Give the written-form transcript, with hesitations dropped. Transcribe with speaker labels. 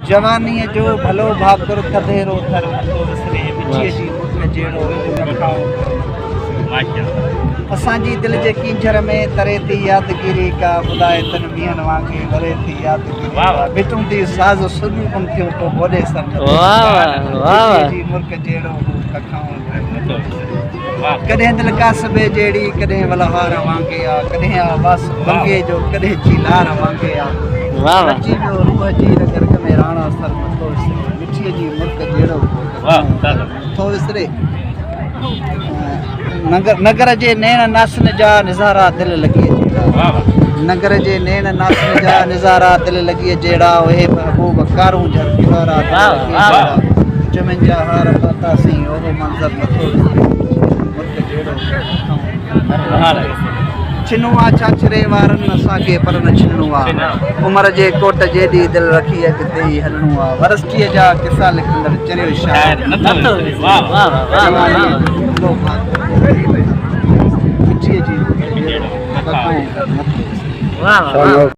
Speaker 1: जवानी जो भलो भाकुर थधेरो थर तो विसरे मिठीअ जी मुख जहिड़ो रखाओ असांजी दिलि जे कींझर में तरे थी यादगिरी का ॿुधाए तन मींहनि वांगुरु वरे थी यादगिरी बिटूं थी साज़ सुनियूं कोन थियूं तो बोॾे सर जी मुल्क जहिड़ो रखाऊं कॾहिं दिलि कासबे जहिड़ी कॾहिं वलहार वांगे आ कॾहिं आवास बंगे जो कॾहिं चीलार वांगे आ जी जो रूह जी रग में राणा सर नथो विसरे मिठीअ जी मुल्क जहिड़ो नथो विसरे नगर जे नैण नासन जा निज़ारा दिलि लॻी जहिड़ा नगर जे नैण नासन जा निज़ारा दिलि लॻी जहिड़ा उहे महबूब कारूं जहिड़ा चमन जा हार पातासीं ओहो मंज़र नथो मुल्क जहिड़ो छिनुआ छाछरे वारनि असांखे पर न छिनणो आहे उमिरि जे कोट जेॾी दिलि रखी अॻिते ई हलणो आहे वरस्टीअ जा किसा लिखंदड़ चरियो शाइर मिठीअ जी